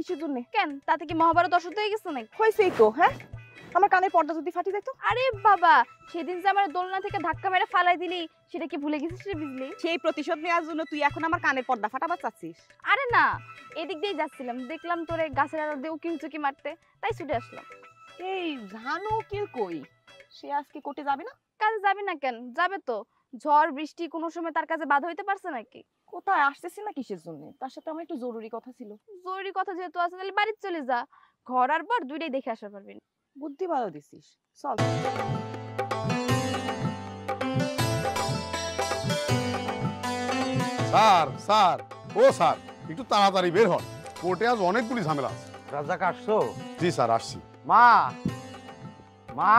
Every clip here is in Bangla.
কিসের জন্য? কেন তাতে কি মহাভারত অশুদ্ধ হয়ে গেছে নাকি? হয়েছেই তো। হ্যাঁ, আমার কানের পর্দা যদি ফাটি যেত। আরে বাবা, সেদিন যে আমার দোলনা থেকে ধাক্কা মেরে ফালাই দিলি, সেটা কি ভুলে গেছিস রে বিজলি? সেই প্রতিশোধ নেওয়ার জন্য তুই এখন আমার কানের পর্দা ফাটাবার চাচ্ছিস? আরে না, এদিক দিয়ে যাচ্ছিলাম, দেখলাম তোরে গাছের আড়াল দিয়ে উকি ঝুঁকি মারতে, তাই ছুটে আসলাম। এই জানো কি কই, সে আজকে কোর্টে যাবে না? কাজে যাবি না কেন? যাবে তো। ঝড় বৃষ্টি কোনো সময় তার কাছে বাধা হইতে পারছে নাকি? কোথায় আসতেছি না কিসের জন্য? তার সাথে আমার একটু জরুরি কথা ছিল। জরুরি কথা যেহেতু আছে, তাহলে বাড়িতে চলে যা। ঘর আর বর দুইটাই দেখে আসতে পারবি। বুদ্ধি ভালো দিছিস, চল। স্যার স্যার ও স্যার, একটু তাড়াতাড়ি বের হন, কোর্টে আজ অনেকগুলি ঝামেলা আছে। রাজাক আসছো? জি স্যার, আসছি। মা, মা,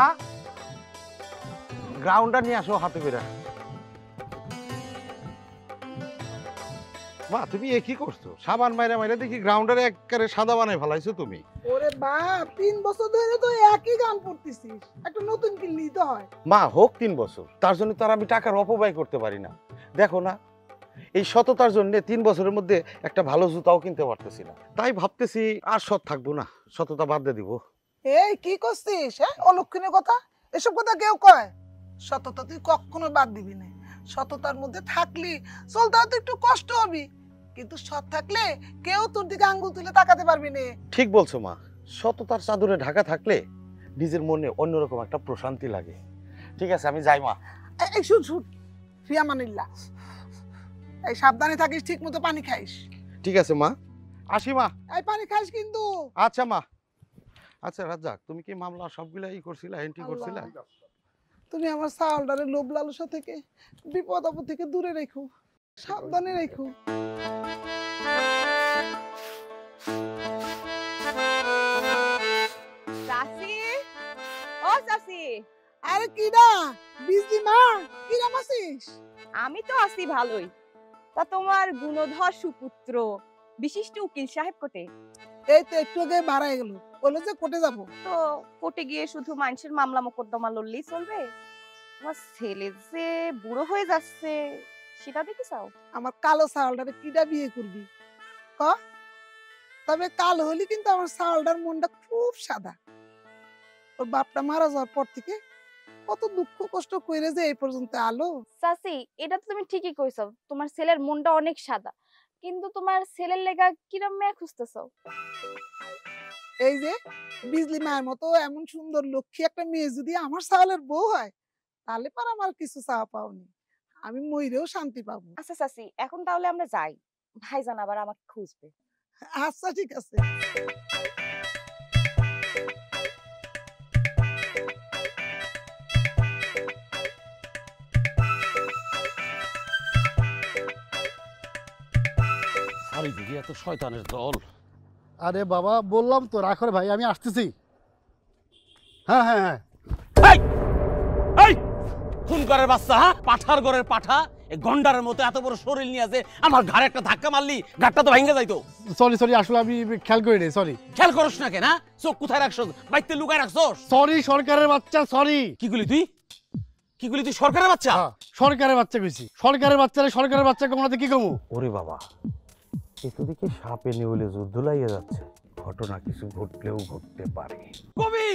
গ্রাউন্ডার নিয়ে আসো হাতে করে। মা তুমি এ কি করছো? সাবান মাইরা মাইরা দেখি গ্রাউন্ডারে একবারে সাদা বানাই ফেলাইছো তুমি। ওরে বাপ, 3 বছর ধরে তো একই গান পড়তেছিস, একটা নতুন কিনলেই তো হয়। মা হোক 3 বছর, তার জন্য তো আর আমি টাকার অপব্যয় করতে পারি না। দেখো না, এই সততার জন্য 3 বছরের মধ্যে একটা ভালো জুতাও কিনতে পারতেছি না। তাই ভাবতেছি আর সৎ থাকবো না, সততা বাদ দিয়ে দিব। এই কি করছিস? হ্যাঁ, অলক্ষণের কথা, এসব কথা কেউ কয়? সততা তুই কখনো বাদ দিবি না। সততার মধ্যে থাকলি চলতে হয়তো একটু কষ্ট হবে, কিন্তু সৎ থাকলে কেউ তোর দিকে আঙ্গুল তুলে তাকাতে পারবি না। ঠিক বলছো মা, সততার চাদরে ঢাকা থাকলে নিজের মনে অন্যরকম একটা প্রশান্তি লাগে। ঠিক আছে, আমি যাই মা। এই শুন শুন, ফিয়া মানিল্লা, এই সাবধানে থাকিস, ঠিক মতো পানি খাইস। ঠিক আছে মা, আসি মা। এই পানি খাইস কিন্তু। আচ্ছা মা। আচ্ছা রাজ্জাক, তুমি কি মামলা সবগুলা করছিলা, এন্ট্রি করছিলা? তুমি আমার চাউলটারে লোভ লালসা থেকে, বিপদ আপদ থেকে দূরে রেখো, সাবধানে রেখো। চাচি, ও চাচি। আরে কিডা? বিজলি মা, কিরাম আছিস? আমি তো আছি ভালোই। তা তোমার গুণধর সুপুত্র বিশিষ্ট উকিল সাহেব কোটে? এই তো একটু আগে বাড়াই গেল, বললো যে কোর্টে যাবো। তো কোর্টে গিয়ে শুধু মানুষের মামলা মোকদ্দমা লড়লেই চলবে? তোমার ছেলে যে বুড়ো হয়ে যাচ্ছে, সেটা দেখে চাও? আমার কালো চাউলটারে কিডা বিয়ে করবি ক? তবে কালো হলি কিন্তু আমার চাউলটার মনটা খুব সাদা। ওর বাপটা মারা যাওয়ার পর থেকে কত দুঃখ কষ্ট কইরে যে এই পর্যন্ত আলো। চাচি, এটা তো তুমি ঠিকই কইছো, তোমার ছেলের মনটা অনেক সাদা, কিন্তু তোমার ছেলের লেগা কিরম মেয়ে খুঁজতেছো? এই যে বিজলি মায়ের মতো এমন সুন্দর লক্ষ্মী একটা মেয়ে যদি আমার চাউলের বউ হয়, তাহলে পর আমার কিছু চাওয়া পাওনি, আমি মইরেও শান্তি পাবো। আচ্ছা চাচি, এখন তাহলে আমরা যাই, ভাইজান আবার আমাকে খুঁজবে। আচ্ছা ঠিক আছে। চারিদিকে এত শয়তানের দল। আরে বাবা, বললাম তো রাখো রে ভাই, আমি আসতেছি। হ্যাঁ হ্যাঁ হ্যাঁ। এই খুন করার বাচ্চা, হ্যাঁ, পাঠার ঘরের পাঠা, এই গন্ডারের মতো এত বড় শরীর নিয়ে আছে, আমার ঘাড়ে একটা ধাক্কা মারলি ঘাটটা তো ভেঙে যাইতো। সরি সরি, আসলে আমি খেয়াল করি নাই, সরি। খেয়াল করস না কেন? চোখ কোথায় রাখছস? বাইতে লুকায় রাখছস? সরি সরকারের বাচ্চা, সরি। কি গুলি তুই? কি গুলি তুই? সরকারের বাচ্চা? সরকারের বাচ্চা কইছি। সরকারের বাচ্চারে সরকারের বাচ্চা কমলাতে কি কমু? ওরে বাবা, এদিকে সাপে নেউলে যুদ্ধ লাগিয়ে যাচ্ছে, ঘটনা কিছু ঘটলেও ঘটতে পারে। কবি,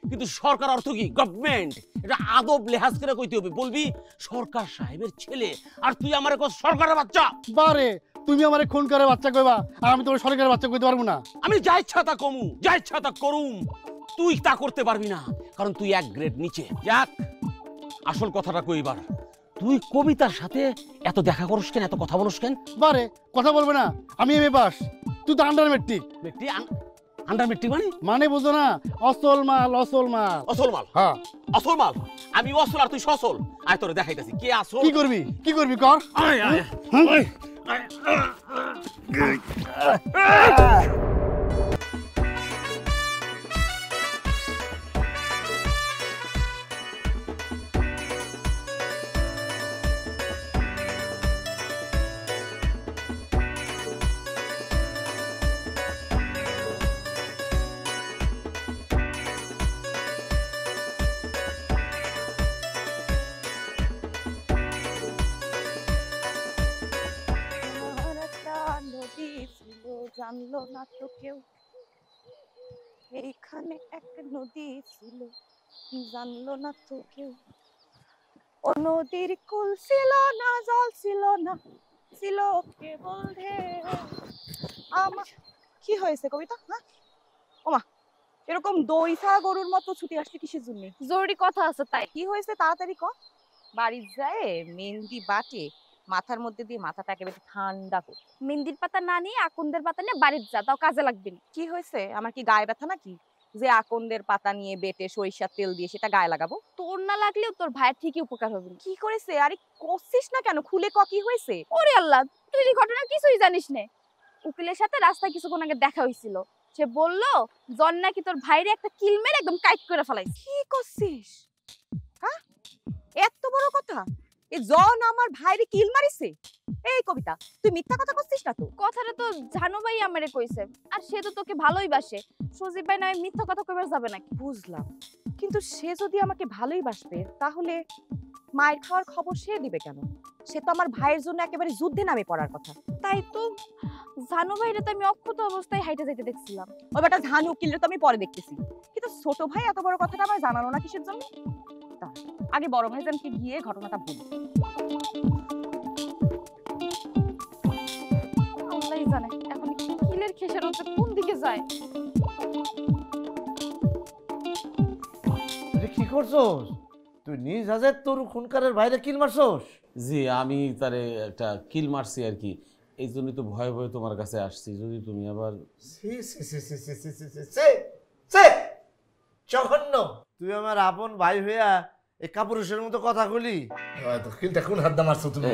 কিন্তু সরকার অর্থ কি? গভর্নমেন্ট। এটা আদব লেহাজ করে কইতে হবে। বলবি সরকার সাহেবের ছেলে, আর তুই আমারে কস সরকারের বাচ্চা। বারে, তুমি আমারে খুন করে বাচ্চা কইবা, আর আমি তোমার সরকারের বাচ্চা কইতে পারবো না। আমি যা ইচ্ছা তা কমু, যা ইচ্ছা তা করুম, তুই তা করতে পারবি না, কারণ তুই এক গ্রেড নিচে। যাক, আসল কথাটা কইবার, তুই কবিতার সাথে এত দেখা করস কেন, এত কথা বলস কেন? বারে, কথা বলবে না, আমি এমএ পাস, তুই তো under matric. Metric? Under matric মানে? মানে বুঝো না, অসল মাল, অসল মাল। অসল মাল? হ্যাঁ, অসল মাল। আমি অসল আর তুই সসল। আয় তোরে দেখাইতাছি কে আসল। কি করবি, কি করবি কর। আয় আয় জানলো না তো কেউ এইখানে এক নদী ছিল, জানলো না তো কেউ। ও নদীর কুল ছিল না, জল ছিল না, ছিল কেবল ঢেউ। আমার কি হয়েছে কবিতা? হ্যাঁ ওমা, এরকম দই ছাড়া গরুর মতো ছুটে আসলে কিসের জন্য? জরুরি কথা আছে তাই। কি হয়েছে তাড়াতাড়ি ক। বাড়ির যায় মেহেন্দি বাটে মাথার মধ্যে দিয়ে মাথাটা একেবারে ঠান্ডা কর। মেহেন্দির পাতা না নিয়ে আকন্দের পাতা নিয়ে বাড়িতে যা, তাও কাজে লাগবে না। কি হয়েছে? আমার কি গায়ে ব্যথা নাকি যে আকন্দের পাতা নিয়ে বেটে সরিষার তেল দিয়ে সেটা গায়ে লাগাবো? তোর না লাগলেও তোর ভাইয়ের ঠিকই উপকার হবে। কি করেছে? আরে করছিস না কেন? খুলে ক কি হয়েছে? ওরে আল্লাহ, তুই এই ঘটনা কিছুই জানিস না। উকিলের সাথে রাস্তায় কিছুক্ষণ আগে দেখা হয়েছিল। সে বলল জন নাকি তোর ভাইরে একটা কিল মেরে একদম কাইট করে ফেলাইছে। কি করছিস? হ্যাঁ, এত বড় কথা? এই জন আমার ভাইরে কিল মারিছে? এই কবিতা, তুই মিথ্যা কথা করছিস না তো? কথাটা তো জানু ভাই আমারে কইছে, আর সে তো তোকে ভালোই বাসে। সজীব ভাই নয় মিথ্যা কথা কইবার যাবে নাকি? বুঝলাম, কিন্তু সে যদি আমাকে ভালোই বাসবে তাহলে মায়ের খাওয়ার খবর সে দিবে কেন? সে তো আমার ভাইয়ের জন্য একেবারে যুদ্ধে নামে পড়ার কথা। তাই তো জানু ভাইরে তো আমি অক্ষত অবস্থায় হাইটে যাইতে দেখছিলাম। ওই বেটা ঝানু উকিলরে তো আমি পরে দেখতেছি, কিন্তু ছোট ভাই এত বড় কথাটা আমার জানানো না কিসের জন্য? আগে বড় ভাইজানকে গিয়ে ঘটনাটা বলি। আল্লাহই জানে এখন কিলের খেসার হচ্ছে কোন দিকে যায়। তুই কি করছস? তুই নিজ হাতে তোর খুনকারের বাইরে কিল মারছস? জি, আমি তারে একটা কিল মারছি আর কি, এই জন্যই তো ভয়ে ভয়ে তোমার কাছে আসছি। যদি তুমি আবার জঘন্য! তুই আমার আপন ভাই হইয়া এই কাপুরুষের মতো কথা কলি। হয়তো কিলটা কোন হাত দিয়ে মারছো তুমি?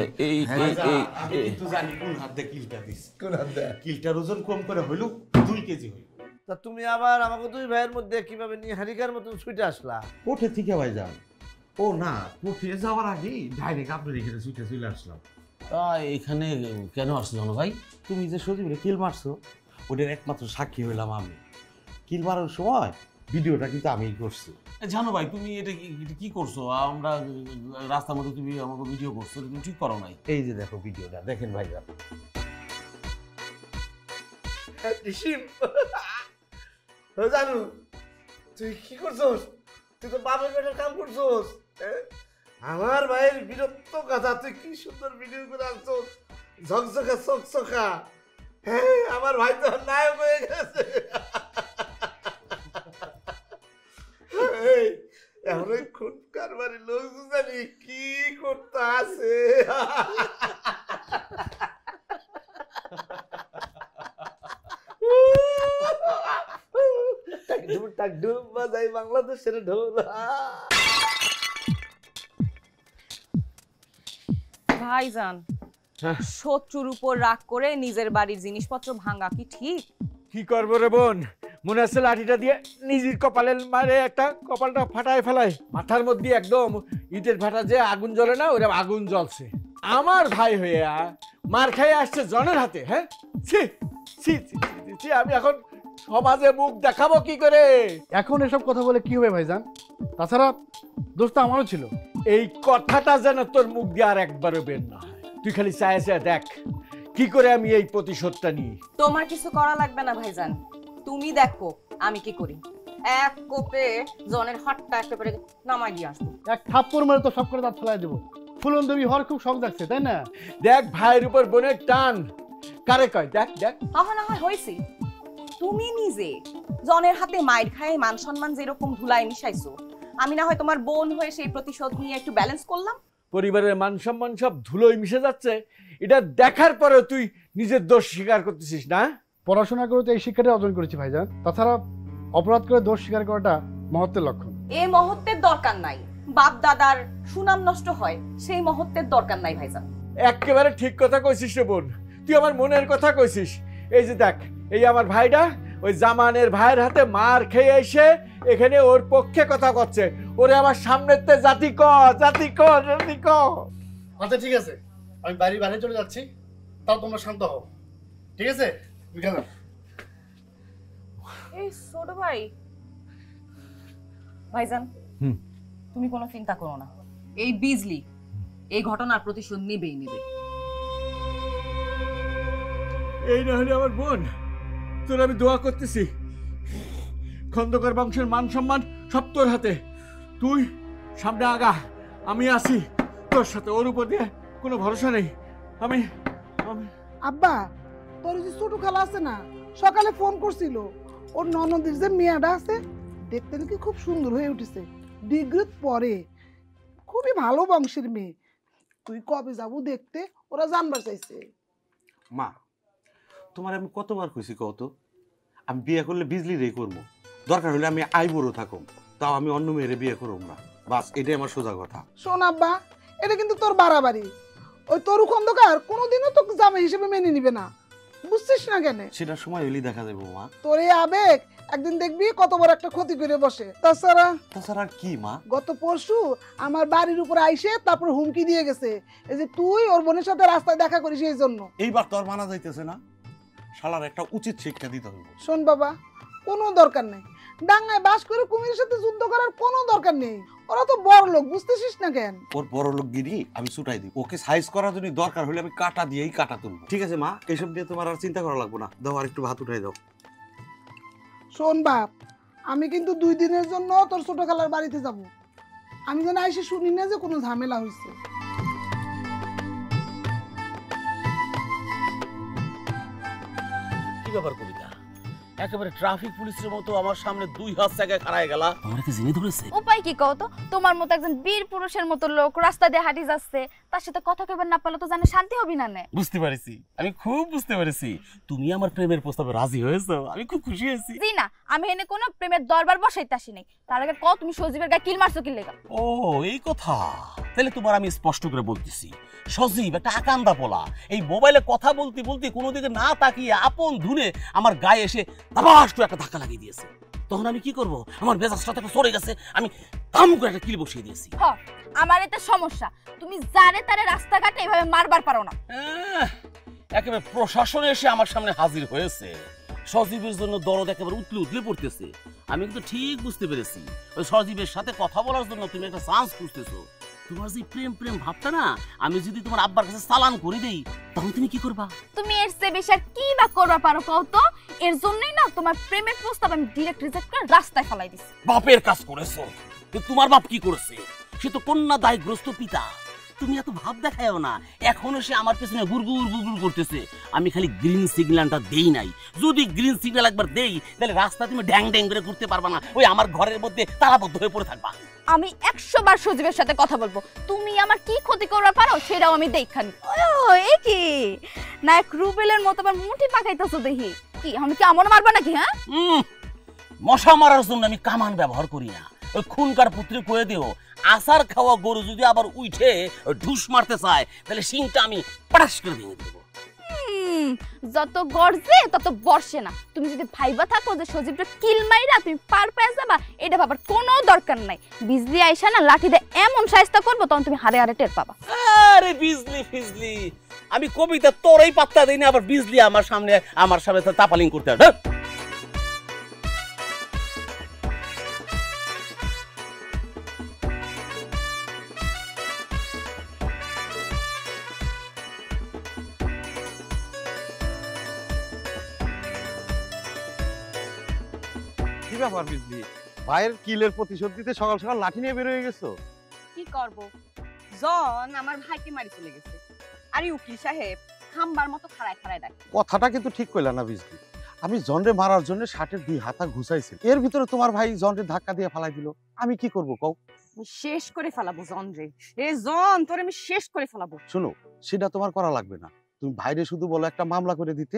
কিন্তু জানি কোন হাত দিয়ে কিলটা দিস। কোন হাত দিয়ে? কিলটার ওজন কম করে হইল 2 কেজি হইল। তা তুমি আবার আমাকে দুই ভাইয়ের মধ্যে কিভাবে নিয়ে হারিকার মতন ছুটে আসলা? কোঠে থেকে ভাই যান। ও না, কোঠে যাওয়ার আগেই ডাইরেক্ট আপনার এখানে ছুটে চলে আসলাম। তা এখানে কেন আসছো জানো ভাই? তুমি যে সজীবরে কিল মারছো ওটার একমাত্র সাক্ষী হইলাম আমি। কিল মারার সময় ভিডিওটা কিন্তু আমিই করছি। জানো ভাই, তুমি এটা কি করছো? আমরা রাস্তার মধ্যে তুমি আমাকে ভিডিও করছো, তুমি ঠিক করো নাই। এই যে দেখো ভিডিওটা, দেখেন ভাই যান। জানু, তুই কি করছস? তুই তো বাপের বেটার কাম করছস। আমার ভাইয়ের বীরত্ব কথা তুই কি সুন্দর ভিডিও করে আনছস, ঝকঝকা চকচকা। হ্যাঁ, আমার ভাই তো নায়ক হয়ে গেছে। এখন ওই খুন কারবারি লোক জানি কি করতে আছে। ডুব বাজাই বাংলাদেশের ঢোল। ভাইজান, শত্রুর উপর রাগ করে নিজের বাড়ির জিনিসপত্র ভাঙা কি ঠিক? কি করবো রে বোন, মনে আছে লাঠিটা দিয়ে নিজের কপালের মারে একটা কপালটা ফাটায় ফেলায়, মাথার মধ্যে একদম ইটের ফাটা যে আগুন জ্বলে না, ওরা আগুন জ্বলছে। আমার ভাই হয়ে মার খাই আসছে জনের হাতে। হ্যাঁ, ছি ছি ছি ছি, ছি, আমি এখন সমাজে মুখ দেখাবো কি করে? এখন এসব কথা বলে কি হবে ভাইজান? তাছাড়া দোষ তো আমারও ছিল। এই কথাটা যেন তোর মুখ দিয়ে আর একবারও বের না হয়। তুই খালি চায় চায় দেখ কি করে আমি এই প্রতিশোধটা নিই। তোমার কিছু করা লাগবে না ভাইজান, তুমি দেখো আমি কি করি। এক কোপে জনের হাতটা একেবারে নামাই দিয়ে আসবো। এক থাপ্পড় মেরে তো সব করে দাঁত ফেলাই দেবো। ফুলন দেবী হওয়ার খুব শখ যাচ্ছে, তাই না? দেখ ভাইয়ের উপর বোনের টান কারে কয়, দেখ দেখ। না হয় হয়েছি, তুমি নিজে জনের হাতে মাইর খায় মান সম্মান যেরকম ধুলায় মিশাইছো, আমি না হয় তোমার বোন হয়ে সেই প্রতিশোধ নিয়ে একটু ব্যালেন্স করলাম। পরিবারের মান সম্মান সব ধুলোয় মিশে যাচ্ছে, এটা দেখার পরে তুই নিজের দোষ স্বীকার করতেছিস না? পড়াশোনা করে তো এই শিক্ষাটা অর্জন করেছি ভাইজান। তাছাড়া অপরাধ করে দোষ স্বীকার করাটা মহত্বের লক্ষণ। এই মহত্বের দরকার নাই, বাপ দাদার সুনাম নষ্ট হয় সেই মহত্বের দরকার নাই ভাইজান। একেবারে ঠিক কথা কইছিস রে বোন, তুই আমার মনের কথা কইছিস। এই যে দেখ, এই আমার ভাইটা ওই জামানের ভাইয়ের হাতে মার খেয়ে এসে এখানে ওর পক্ষে কথা করছে। ওরে আমার সামনেতে জাতি ক জাতি ক জাতি ক। আচ্ছা ঠিক আছে, আমি বাড়ির বাইরে চলে যাচ্ছি, তাও তোমরা শান্ত হও, ঠিক আছে? গেলাম। এই ছোট ভাই, ভাইজান তুমি কোনো চিন্তা করো না, এই বিজলি এই ঘটনার প্রতিশোধ নেবেই নেবে। এই না হলে আমার বোন, তোর আমি দোয়া করতেছি, খন্দকার বংশের মান সম্মান সব তোর হাতে। তুই সামনে আগা, আমি আছি তোর সাথে। ওর উপর দিয়ে কোনো ভরসা নেই। আমি আব্বা, তোর যে ছোট খালা আছে না, সকালে ফোন করছিল, ওর ননদের যে মেয়েটা আছে দেখতে নাকি খুব সুন্দর হয়ে উঠেছে, ডিগ্রিত পরে, খুবই ভালো বংশের মেয়ে। তুই কবে যাবো দেখতে, ওরা জানবার চাইছে। মা, তোমার আমি কতবার কইছি কত, আমি বিয়ে করলে বিজলি রে করবো, দরকার হলে আমি আইবুড়ো থাকুম, তাও আমি অন্য মেয়েরে বিয়ে করব না। বাস এটাই আমার সোজা কথা। শোন আব্বা, এটা কিন্তু তোর বাড়াবাড়ি। ওই তরু খন্দকার কোনোদিনও তোকে জামাই হিসেবে মেনে নিবে না, বুঝছিস না কেন? সেটা সময় হলেই দেখা যাবে মা। তোর এই আবেগ একদিন দেখবি কত বড় একটা ক্ষতি করে বসে। তাছাড়া আর কি মা, গত পরশু আমার বাড়ির উপর আইসে তারপর হুমকি দিয়ে গেছে, এই যে তুই ওর বোনের সাথে রাস্তায় দেখা করিস এই জন্য। এইবার তো আর মানা যাইতেছে না, শালার একটা উচিত শিক্ষা দিতে হবে। শোন বাবা, কোনো দরকার নেই, ডাঙ্গায় বাস করে কুমিরের সাথে যুদ্ধ করার কোনো দরকার নেই। ওরা তো বড় লোক, বুঝতেছিস না কেন? ওর বড় লোক গিরি আমি ছুটাই দিই, ওকে সাইজ করার জন্য দরকার হলে আমি কাটা দিয়েই কাটা তুলবো। ঠিক আছে মা, এইসব নিয়ে তোমার আর চিন্তা করা লাগবে না। দাও আর একটু ভাত উঠাই দাও। শোন বাপ, আমি কিন্তু 2 দিনের জন্য তোর ছোট খালার বাড়িতে যাব। আমি যেন আইসে শুনি না যে কোনো ঝামেলা হয়েছে। কি ব্যাপার কবিতা, একেবারে ট্রাফিক পুলিশের মতো আমার সামনে 2 হাত জায়গায় খাড়ায় গেলা? আমার কি জিনে ধরেছে? উপায় কি কও তো? তোমার মতো একজন বীর পুরুষের মতো লোক রাস্তা দিয়ে হাঁটি যাচ্ছে, তার সাথে কথা কইবার না পারলে তো জানে শান্তি হবি না। নে বুঝতে পারছি, আমি খুব বুঝতে পারছি তুমি আমার প্রেমের প্রস্তাবে রাজি হয়েছো, আমি খুব খুশি হয়েছি। জি না, আমি এনে কোনো প্রেমের দরবার বসাইতে আসি নাই। তার আগে কও তুমি সজীবের গায়ে কিল মারছো কি লেগা? ও এই কথা, তাহলে তোমার আমি স্পষ্ট করে বলতেছি, সজীব একটা আকান্দা পোলা, এই মোবাইলে কথা বলতে বলতে কোনো দিকে না তাকিয়ে আপন ধুনে আমার গায়ে এসে দাবাস একটা ধাক্কা লাগিয়ে দিয়েছে। তখন আমি কি করব? আমার মেজাজটা তো সরে গেছে, আমি দাম করে একটা কিল বসিয়ে দিয়েছি। হ, আমার এতে সমস্যা, তুমি জানে তারে রাস্তাঘাটে এভাবে মারবার পারো না। একেবারে প্রশাসন এসে আমার সামনে হাজির হয়েছে, সজীবের জন্য দরদ একেবারে উতলে উতলে পড়তেছে। আমি কিন্তু ঠিক বুঝতে পেরেছি, ওই সজীবের সাথে কথা বলার জন্য তুমি একটা চান্স খুঁজতেছো। তোমার যে প্রেম প্রেম ভাবটা না, আমি যদি তোমার আব্বার কাছে চালান করে দেই, তখন তুমি কি করবা? তুমি এর চেয়ে বেশি আর কি বা করবা পারো কও তো? এর জন্যই না তোমার প্রেমের প্রস্তাব আমি ডিরেক্ট রিজেক্ট করে রাস্তায় ফেলাই দিছি। বাপের কাজ করেছো, কিন্তু তোমার বাপ কি করেছে? সে তো কন্যা দায়গ্রস্ত পিতা। তুমি এত ভাব দেখায়ও না, এখনো সে আমার পেছনে গুড়গুড় গুড়গুড় করতেছে। আমি খালি গ্রিন সিগন্যালটা দেই নাই, যদি গ্রিন সিগন্যাল একবার দেই তাহলে রাস্তা তুমি ড্যাং ড্যাং করে ঘুরতে পারবা না, ওই আমার ঘরের মধ্যে তালাবদ্ধ হয়ে পড়ে থাকবা। আমি 100 বার সজীবের সাথে কথা বলবো, তুমি আমার কি ক্ষতি করবার পারো সেটাও আমি দেখানি। ও এই কি নায়ক রুবেলের মতো আবার মুঠি পাকাইতেছো দেখি, কি আমি কি আমন মারবা নাকি? হ্যাঁ, মশা মারার জন্য আমি কামান ব্যবহার করি না। ওই খুনকার পুত্রে কয়ে দিও, আসার খাওয়া গরু যদি আবার উঠে ঢুস মারতে চায় তাহলে শিংটা আমি পাড়াস করে ভেঙে দেবো। যত গর্জে তত বর্ষে না। তুমি যদি ভাইবা থাকো যে সজীবটা কিল মাইরা তুমি পার পেয়ে যাবা, এটা ভাবার কোনো দরকার নাই। বিজলি আইসা না লাঠি দিয়ে এমন শায়েস্তা করবো, তখন তুমি হারে হারে টের পাবা। আরে বিজলি ফিজলি, আমি কবিতা তোরই পাত্তা দিই না, আবার বিজলি আমার সামনে তাপালিং করতে হবে। কি ব্যাপার বিজলি, ভাইয়ের কিলের প্রতিশোধ দিতে সকাল সকাল লাঠি নিয়ে বের হয়ে গেছো? কি করব, জন আমার ভাইকে মারি চলে গেছে, আরে উকিল সাহেব খাম্বার মতো খাড়ায় খাড়ায় ডাকে। কথাটা কিন্তু ঠিক কইলা না বিজলি। আমি জনরে মারার জন্য শার্টের 2 হাতা ঘুষাইছি, এর ভিতরে তোমার ভাই জনরে ধাক্কা দিয়ে ফালাই দিল। আমি কি করব কও? আমি শেষ করে ফেলাবো জন রে, এ জন তোরে আমি শেষ করে ফেলাবো। শোনো, সেটা তোমার করা লাগবে না, তুমি ভাইরে শুধু বলো একটা মামলা করে দিতে,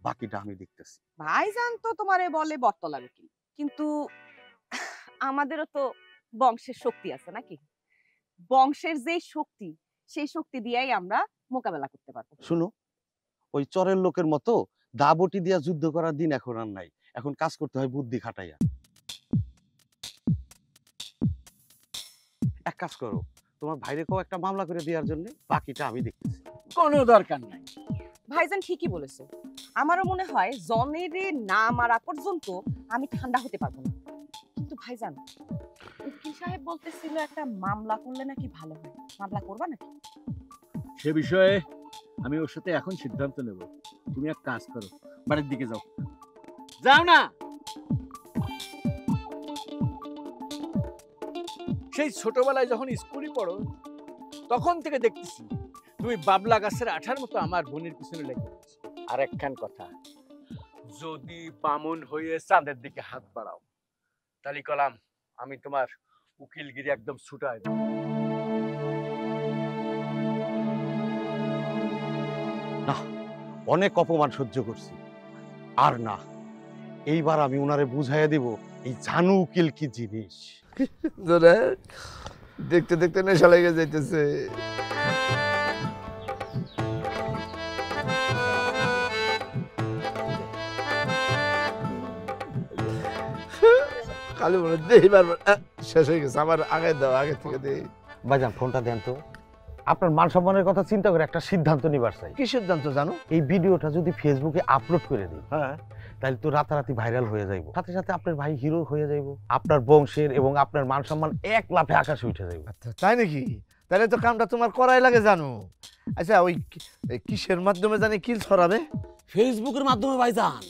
বাকিটা আমি দেখতেছি। ভাইজান তো তোমারে বলে বটতলার উকিল, কিন্তু আমাদেরও তো বংশের শক্তি আছে নাকি? বংশের যে শক্তি, সেই শক্তি দিয়েই আমরা মোকাবেলা করতে পারবো। শুনো, ওই চরের লোকের মতো দাবটি দিয়া যুদ্ধ করার দিন এখন আর নাই, এখন কাজ করতে হয় বুদ্ধি খাটাইয়া। এক কাজ করো, তোমার ভাইরে কেউ একটা মামলা করে দেওয়ার জন্য, বাকিটা আমি দেখতেছি। কোনো দরকার নাই। ভাইজান ঠিকই বলেছে, আমারও মনে হয় জনের না মারা পর্যন্ত আমি ঠান্ডা হতে পারবো না। কিন্তু ভাইজান, উকিল সাহেব বলতেছিল একটা মামলা করলে নাকি ভালো হয়, মামলা করবা নাকি? সে বিষয়ে আমি ওর সাথে এখন সিদ্ধান্ত নেব। তুমি এক কাজ করো, বাড়ির দিকে যাও। যাও না। সেই ছোটবেলায় যখন স্কুলে পড়ো তখন থেকে দেখতেছি তুমি বাবলা গাছের আঠার মতো আমার বোনের পিছনে লেগে গেছো। আর একখান কথা, যদি বামুন হয়ে চাঁদের দিকে হাত বাড়াও তাহলে কলাম আমি তোমার উকিলগিরি একদম ছুটাই দেব। না, অনেক অপমান সহ্য করছি, আর না, এইবার আমি উনারে বুঝাইয়া দিব এই জানু উকিল কি জিনিস। দেখতে দেখতে নেশা লেগে যাইতেছে। খালি মনে দেই বারবার শেষ হয়ে গেছে আমার, আগে দাও, আগে থেকে দেই। ভাইজান ফোনটা দেন তো। আপনার মান সম্মানের কথা চিন্তা করে একটা সিদ্ধান্ত নিবার চাই। কি সিদ্ধান্ত জানো? এই ভিডিওটা যদি ফেসবুকে আপলোড করে দিই, হ্যাঁ, তাহলে তো রাতারাতি ভাইরাল হয়ে যাইব, সাথে সাথে আপনার ভাই হিরো হয়ে যাইব, আপনার বংশের এবং আপনার মান সম্মান এক লাফে আকাশে উঠে যাইব। আচ্ছা তাই নাকি? তাহলে তো কামটা তোমার করাই লাগে জানো। আচ্ছা ওই কিসের মাধ্যমে জানি কিল ছড়াবে? ফেসবুকের মাধ্যমে ভাইজান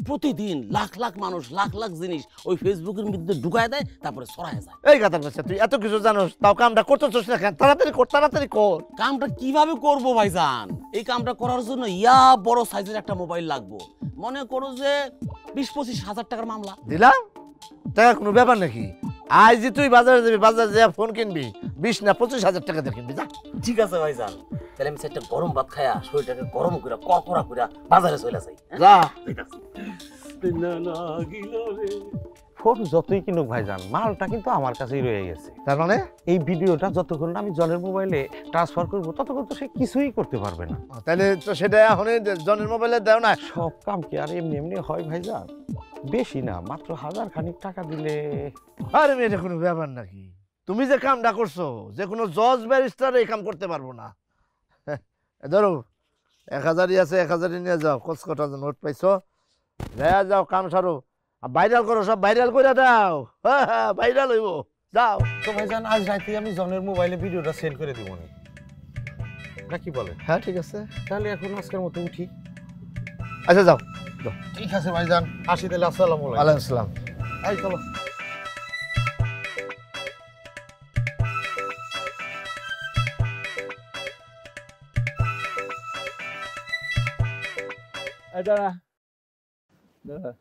প্রতিদিন লাখ লাখ মানুষ লাখ লাখ জিনিস ওই ফেসবুকের মধ্যে ঢুকায় দেয়, তারপরে ছড়ায় যায়। এই গাদার বাচ্চা, তুই এত কিছু জানোস তাও কামটা করতেছিস না কেন? তাড়াতাড়ি কর, তাড়াতাড়ি কর। কামটা কিভাবে করব ভাইজান? এই কামটা করার জন্য বড় সাইজের একটা মোবাইল লাগবে। মনে করো যে 20-25 হাজার টাকার মামলা দিলাম, টাকা কোনো ব্যাপার নাকি? আজ যে তুই বাজারে যাবি, বাজারে যা ফোন কিনবি 20 না 25 হাজার টাকা দিয়ে কিনবি, যা। ঠিক আছে ভাইজান, তাহলে আমি একটা গরম ভাত খায়া শরীরটাকে গরম করে কড়কড়া করে বাজারে চলে যাই। যা। ফোন যতই কিনুক ভাইজান, মালটা কিন্তু আমার কাছেই রয়ে গেছে। তার মানে এই ভিডিওটা যতক্ষণ না আমি জনের মোবাইলে ট্রান্সফার করবো ততক্ষণ তো সে কিছুই করতে পারবে না। তাহলে তো সেটা এখন জনের মোবাইলে দাও না। সব কাম কি আর এমনি এমনি হয় ভাইজান? বেশি না, মাত্র 1000 খানিক টাকা দিলে। আরে মেয়ে, এটা কোনো ব্যাপার নাকি? তুমি যে কামটা করছো, যে কোনো জজ ব্যারিস্টার এই কাম করতে পারবো না। ধরো 1000ই আছে, 1000ই নিয়ে যাও। কচকটা নোট পাইছো, দেয়া যাও, কাম সারো, ভাইরাল করো, সব ভাইরাল করে দাও। হ্যাঁ, ভাইরাল হইব, যাও। তো ভাইজান আজ রাতে আমি জনের মোবাইলে ভিডিওটা সেন্ড করে দিব না, কি বলেন? হ্যাঁ ঠিক আছে, তাহলে এখন আজকের মতো উঠি। আচ্ছা যাও। ঠিক আছে ভাইজান, আসি তাহলে। আসসালামু আলাইকুম। ওয়ালাইকুম আসসালাম। এই চলো। দাঁড়া দাঁড়া।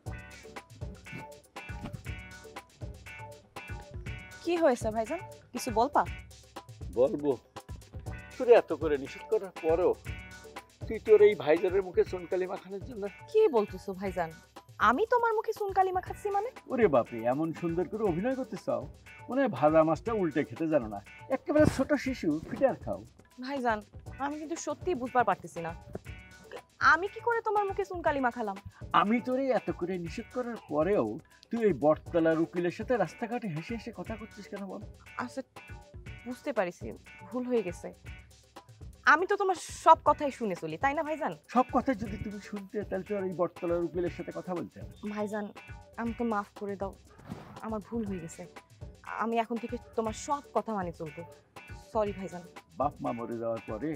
কি হয়েছে ভাইজান, কিছু বলবা? বলবো, তোর এত করে নিষেধ করার পরেও তুই তোর এই ভাইজানের মুখে চুনকালি মাখানোর জন্য। কি বলতেছো ভাইজান? আমি তোমার মুখে চুনকালি মাখাচ্ছি মানে? ওরে বাপরে, এমন সুন্দর করে অভিনয় করতে চাও, মনে হয় ভাজা মাছটা উল্টে খেতে জানো না। একেবারে ছোট শিশু, ফিটার খাও। ভাইজান আমি কিন্তু সত্যিই বুঝবার পারতেছি না, আমি কি করে তোমার মুখে চুনকালি মাখালাম? আমি তোরে এত করে নিষেধ করার পরেও তুই এই বটতলার উকিলের সাথে রাস্তাঘাটে হেসে হেসে কথা করছিস কেন বল? আচ্ছা বুঝতে পারিছি, ভুল হয়ে গেছে। আমি তো তোমার সব কথাই শুনে চলি, তাই না ভাইজান? সব কথা যদি তুমি শুনতে, তাহলে তো আর এই বটতলার উকিলের সাথে কথা বলতে হবে। ভাইজান আমাকে মাফ করে দাও, আমার ভুল হয়ে গেছে। আমি এখন থেকে তোমার সব কথা মানি চলবো। সরি ভাইজান। বাপ মা মরে যাওয়ার পরে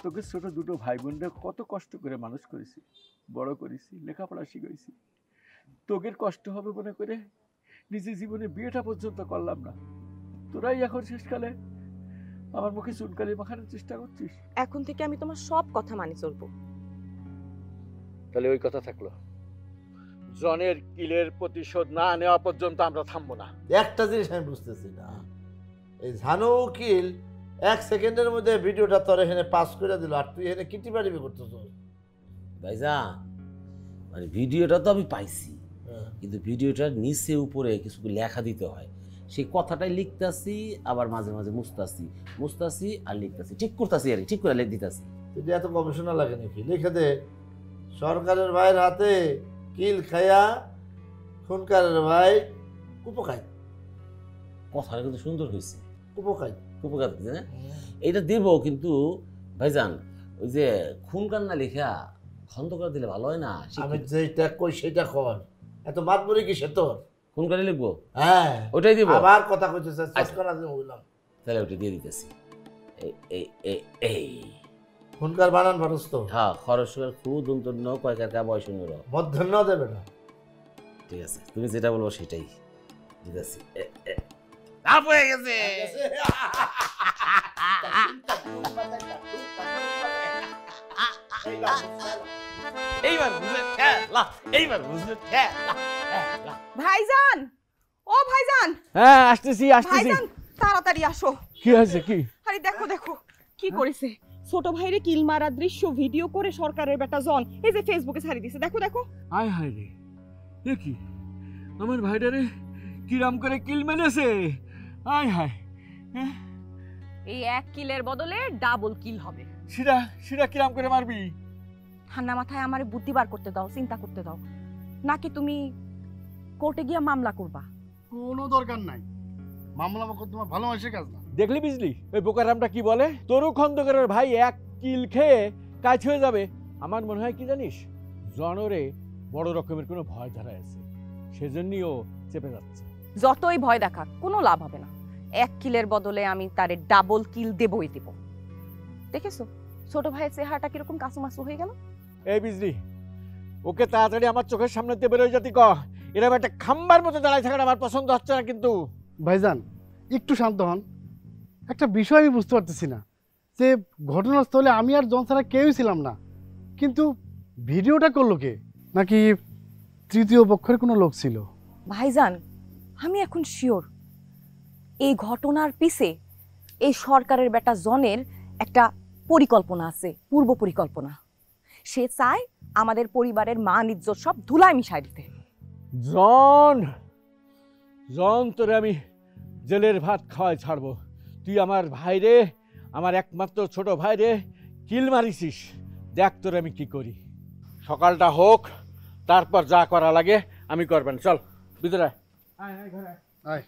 তোকে ছোট দুটো ভাই বোনরা কত কষ্ট করে মানুষ করেছি, বড় করেছি, লেখাপড়া শিখাইছি। তোদের কষ্ট হবে মনে করে নিজের জীবনে বিয়েটা পর্যন্ত করলাম না। তোরাই এখন শেষকালে আমার মুখে চুনকালি মাখানোর চেষ্টা করছিস। এখন থেকে আমি তোমার সব কথা মানি চলবো। তাহলে ওই কথা থাকলো, জনের কিলের প্রতিশোধ না নেওয়া পর্যন্ত আমরা থামবো না। একটা জিনিস আমি বুঝতেছি না, এই ঝানু উকিল 1 সেকেন্ডের মধ্যে ভিডিওটা তোর এখানে পাস করে দিল, আর তুই এখানে কিটি পারিবি করতেছ? ভাইজান মানে ভিডিওটা তো আমি পাইছি, কিন্তু ভিডিওটার নিচে উপরে কিছু লেখা দিতে হয়। সেই কথাটাই লিখতাছি, আবার মাঝে মাঝে মুছতাছি আর লিখতাছি, ঠিক করতেছি আর ঠিক করে লিখ দিতেছি। যদি এত গবেষণা লাগে নাকি? লিখে দে, সরকারের ভাইয়ের হাতে কিল খায়া খুনকারের ভাই কুপোখাই। কথাটা কিন্তু সুন্দর হয়েছে, কুপোখাই উপকার দিতে না এইটা দেব, কিন্তু ভাইজান ওই যে খুনকার না লেখা খন্দকার দিলে ভালো হয় না? আমি যেটা কই সেটা কর, এত মাতবরি কিসে তোর? খুনকারি লিখবো? হ্যাঁ ওটাই দিব। আবার কথা কইতেছ, চাষ করা দিয়ে বললাম। তাহলে ওটা দিয়ে দিতেছি। এই খুনকার বানান পারস তো? হ্যাঁ, খরচ খুব দন্তন্য কয়কার বয়স নুর মধ্যাহ্ন দেবে না। ঠিক আছে, তুমি যেটা বলবো সেটাই দিতেছি। আপ হয়ে গেছে। এইবার বুঝলে ঠেলা, এইবার বুঝলে ঠেলা। ভাইজান, ও ভাইজান, হ্যাঁ আসতেছি আসতেছি। ভাইজান তাড়াতাড়ি আসো। কি হয়েছে কি? আরে দেখো দেখো কি করেছে, ছোট ভাইরে কিল মারা দৃশ্য ভিডিও করে সরকারের বেটা জন এই যে ফেসবুকে ছাড়ি দিছে। দেখো দেখো। আয় হায় রে, এ কি আমার ভাইটারে কিরাম করে কিল মেরেছে। আয় হায়, এই এক কিলের বদলে ডাবল কিল হবে। সেটা সেটা কিরাম করে মারবি? ঠান্ডা মাথায় আমারে বুদ্ধি বার করতে দাও, চিন্তা করতে দাও। নাকি তুমি কোর্টে গিয়ে মামলা করবা? কোনো দরকার নাই, মামলা তোমার ভালো মানুষের কাজ না। দেখলি বুঝলি ওই বোকারামটা কি বলে, তরু খন্দকারের ভাই এক কিল খেয়ে কাজ হয়ে যাবে। আমার মনে হয় কি জানিস, জনরে বড় রকমের কোনো ভয় ধরা আছে, সেজন্যই ও চেপে যাচ্ছে। যতই ভয় দেখাক কোনো লাভ হবে না। এক কিলের বদলে আমি তারে ডাবল কিল দেবই দেব। দেখেছো ছোট ভাইয়ের চেহারাটা কিরকম কাসুমাসু হয়ে গেল। এই বিজলি, ওকে তাড়াতাড়ি আমার চোখের সামনে দিয়ে বেরোয় যাতি ক। এরকম একটা খাম্বার মতো দাঁড়ায় থাকাটা আমার পছন্দ হচ্ছে না। কিন্তু ভাইজান একটু শান্ত হন। একটা বিষয় আমি বুঝতে পারতেছি না যে ঘটনাস্থলে আমি আর জন ছাড়া কেউই ছিলাম না, কিন্তু ভিডিওটা করলো কে? নাকি তৃতীয় পক্ষের কোনো লোক ছিল? ভাইজান আমি এখন শিওর এই ঘটনার পিছে এই সরকারের বেটা জনের একটা পরিকল্পনা আছে, পূর্ব পরিকল্পনা। সে চায় আমাদের পরিবারের মান ইজ্জত সব ধুলায় মিশাই দিতে। জন জন তোরে আমি জেলের ভাত খাওয়াই ছাড়বো। তুই আমার ভাইরে, আমার একমাত্র ছোট ভাইরে কিল মারিছিস। দেখ তোরে আমি কি করি। সকালটা হোক, তারপর যা করা লাগে আমি করবেন। চল ভিতরে আয়। আয়।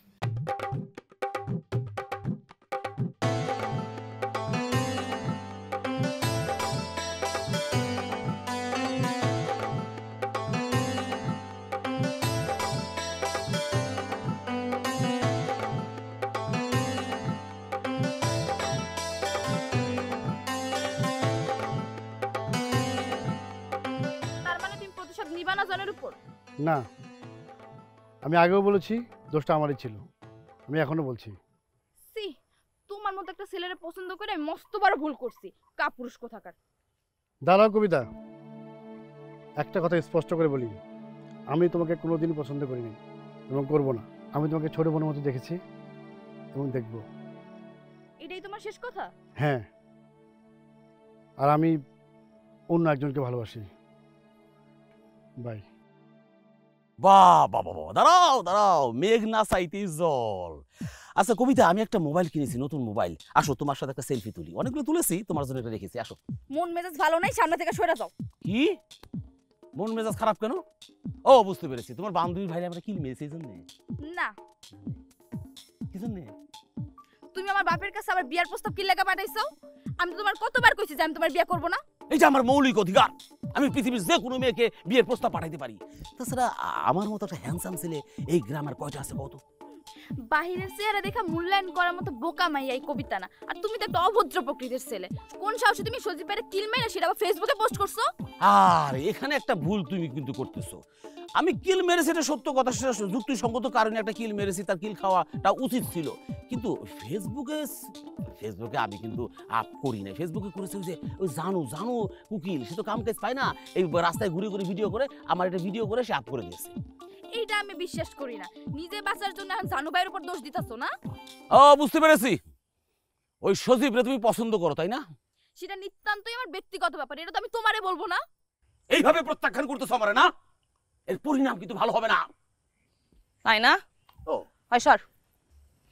তার মানে তুমি প্রতিশোধ নিবা না জনের উপর? না, আমি আগেও বলেছি দোষটা আমারই ছিল, আমি এখনো বলছি। সি, তোমার মতো একটা ছেলেরে পছন্দ করে আমি মস্ত বড় ভুল করছি। কাপুরুষ কোথাকার। দাঁড়াও কবিতা, একটা কথা স্পষ্ট করে বলি, আমি তোমাকে কোনোদিন পছন্দ করিনি এবং করব না। আমি তোমাকে ছোট বোনের মতো দেখেছি এবং দেখব। এটাই তোমার শেষ কথা? হ্যাঁ, আর আমি অন্য একজনকে ভালোবাসি। বাই। বাহ বাহ বাহ, দাঁড়াও দাঁড়াও, মেঘ না চাইতে জল। আচ্ছা কবিতা, আমি একটা মোবাইল কিনেছি, নতুন মোবাইল। আসো তোমার সাথে একটা সেলফি তুলি। অনেকগুলো তুলেছি, তোমার জন্য এটা রেখেছি। আসো। মন মেজাজ ভালো নাই, সামনে থেকে সরে যাও। কি মন মেজাজ খারাপ কেন? ও বুঝতে পেরেছি, তোমার বান্ধবীর ভাইরে আমরা কিল মেরেছি এই জন্য। না, কি জন্য? তুমি আমার বাপের কাছে আবার বিয়ার প্রস্তাব কি লাগা পাঠাইছো? আমি তো তোমার কতবার কইছি যে আমি তোমার বিয়ে করব না। এই যে আমার মৌলিক অধিকার, আমি পৃথিবীর যে কোনো মেয়েকে বিয়ের প্রস্তাব পাঠাইতে পারি। তাছাড়া আমার মতো একটা হ্যান্ডসাম ছেলে এই গ্রামের কয়টা আছে কত? বাহিরের চেহারা দেখা মূল্যায়ন করার মতো বোকা মাইয়া এই কবিতা না। আর তুমি তো একটা অভদ্র প্রকৃতির ছেলে। কোন সাহসে তুমি সজীব ভাইয়ের কিল মেরে সেটা আবার ফেসবুকে পোস্ট করছো? আর এখানে একটা ভুল তুমি কিন্তু করতেছো। আমি কিল মেরেছি এটা সত্য কথা, সেটা যুক্তিসঙ্গত কারণে একটা কিল মেরেছি, তার কিল খাওয়াটা উচিত ছিল। কিন্তু ফেসবুকে আমি কিন্তু আপ করি না। ফেসবুকে করেছে ওই জানু কুকিল, সে তো কাম কাজ পায় না, এই রাস্তায় ঘুরে ঘুরে ভিডিও করে, আমার এটা ভিডিও করে সে আপ করে দিয়েছে। এইটা আমি বিশ্বাস করি না। নিজে বাঁচার জন্য এখন জানু ভাইয়ের উপর দোষ দিতেছো না? ও বুঝতে পেরেছি, ওই সজীবরে তুমি পছন্দ করো তাই না? সেটা নিতান্তই আমার ব্যক্তিগত ব্যাপার, এটা তো আমি তোমারে বলবো না। এইভাবে প্রত্যাখ্যান করতেছো আমারে না, এর পরিণাম কিন্তু ভালো হবে না। তাই না? ও হয় সর,